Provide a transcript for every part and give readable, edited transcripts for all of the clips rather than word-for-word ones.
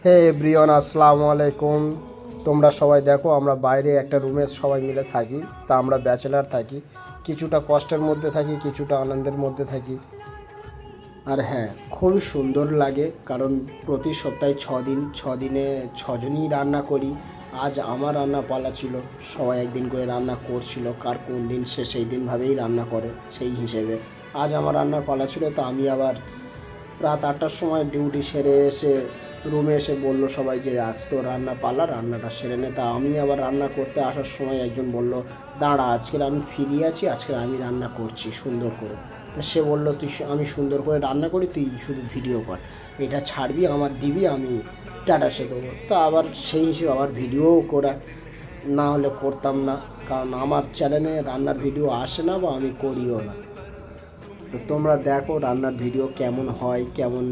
হে everyone, আসসালামু আলাইকুম। তোমরা সবাই দেখো, আমরা বাইরে একটা রুমে সবাই মিলে থাকি। তা আমরা ব্যাচেলার থাকি, কিছুটা কষ্টের মধ্যে থাকি, কিছুটা আনন্দের মধ্যে থাকি। আর হ্যাঁ, খুবই সুন্দর লাগে, কারণ প্রতি সপ্তাহে 6 দিন, 6 দিনে 6জনই রান্না করি। আজ আমার রান্না পালা ছিল, সবাই একদিন করে রান্না করছিল, কার কোন দিন সে সেই দিনভাবেই রান্না করে সেই হিসেবে আজ আমার রান্নার পালা ছিল। তো আমি আবার রাত 8টার সময় ডিউটি সেরে এসে রুমে এসে বলল সবাই যে আজ তো রান্না পালা, রান্নাটা সেরে নে। তা আমি আবার রান্না করতে আসার সময় একজন বলল, দাঁড়া, আজকের আমি ফ্রি আছি, আজকের আমি রান্না করছি সুন্দর করে। তা সে বলল, আমি সুন্দর করে রান্না করি, তুই শুধু ভিডিও কর, এটা ছাড়বি, আমার দিবি, আমি স্ট্যাটাসে দেবো। তা আবার সেই হিসেবে আবার ভিডিওও করা, না হলে করতাম না, কারণ আমার চ্যানেলে রান্নার ভিডিও আসে না বা আমি করিও না। তো তোমরা দেখো রান্নার ভিডিও কেমন হয়, কেমন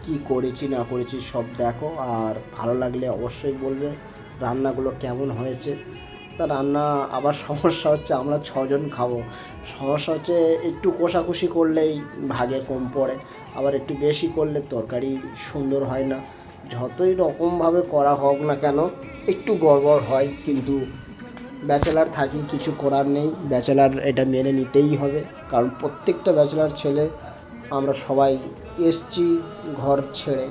কি করেছি না করেছি সব দেখো, আর ভালো লাগলে অবশ্যই বলবে রান্নাগুলো কেমন হয়েছে। তা রান্না আবার সমস্যা হচ্ছে, আমরা 6জন খাবো। সমস্যা হচ্ছে একটু কষাকষি করলেই ভাগে কম পড়ে, আবার একটু বেশি করলে তরকারি সুন্দর হয় না। যতই রকমভাবে করা হোক না কেন একটু গড়বড় হয়, কিন্তু ব্যাচেলার থাকি, কিছু করার নেই, ব্যাচেলার এটা মেনে নিতেই হবে, কারণ প্রত্যেকটা ব্যাচেলার ছেলে আমরা সবাই এসছি ঘর ছেড়ে।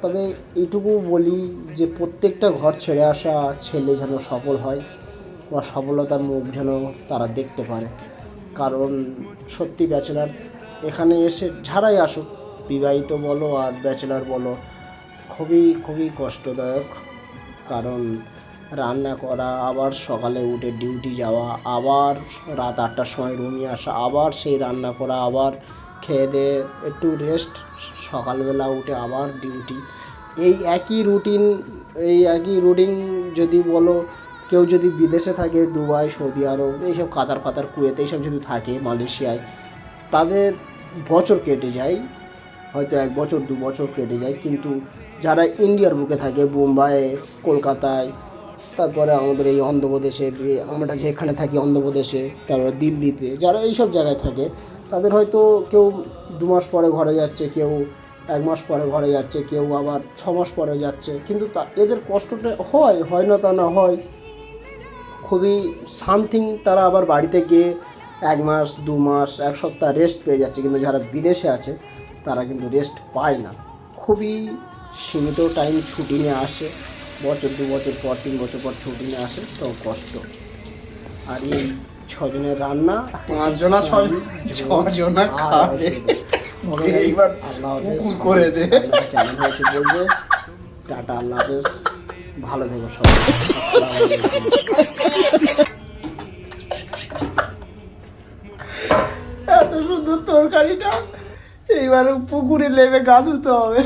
তবে এইটুকু বলি যে প্রত্যেকটা ঘর ছেড়ে আসা ছেলে যেন সফল হয় বা সফলতার মুখ যেন তারা দেখতে পারে। কারণ সত্যি ব্যাচেলার এখানে এসে যারাই আসুক, বিবাহিত বলো আর ব্যাচেলার বলো, খুবই খুবই কষ্টদায়ক। কারণ রান্না করা, আবার সকালে উঠে ডিউটি যাওয়া, আবার রাত 8টার সময় রুমে আসা, আবার সেই রান্না করা, আবার খেয়ে দিয়ে একটু রেস্ট, সকালবেলা উঠে আবার ডিউটি, এই একই রুটিন। যদি বলো কেউ যদি বিদেশে থাকে, দুবাই, সৌদি আরব, এইসব কাতার ফাতার, কুয়েত, এইসব যদি থাকে, মালয়েশিয়ায়, তাদের বছর কেটে যায়, হয়তো 1 বছর 2 বছর কেটে যায়। কিন্তু যারা ইন্ডিয়ার বুকে থাকে, বোম্বাইয়ে, কলকাতায়, তারপরে আমাদের এই অন্ধ্রপ্রদেশের, আমরা যেখানে থাকি অন্ধ্রপ্রদেশে, তারপরে দিল্লিতে, যারা এইসব জায়গায় থাকে, তাদের হয়তো কেউ 2 মাস পরে ঘরে যাচ্ছে, কেউ 1 মাস পরে ঘরে যাচ্ছে, কেউ আবার 6 মাস পরে যাচ্ছে। কিন্তু এদের কষ্টটা হয় না তা না, হয় খুবই সামথিং। তারা আবার বাড়িতে গিয়ে 1 মাস 2 মাস 1 সপ্তাহ রেস্ট পেয়ে যাচ্ছে, কিন্তু যারা বিদেশে আছে তারা কিন্তু রেস্ট পায় না। খুবই সীমিত টাইম ছুটি নিয়ে আসে, বছর 2 বছর পর 3 বছর পর ছুটি নিয়ে আসে, তো কষ্ট। আর এই 6জনের রান্না, 5 জনা 6জনা খাবে। এইবার আল্লাহ হাফেজ করে দে। কেমন হয়েছে বলবে। টাটা, আল্লাহ হাফেজ, ভালো থেকো সবাই, আসসালামু আলাইকুম। এত সুন্দর তরকারিটা, এইবার পুকুরে নেমে গা ধুতে হবে।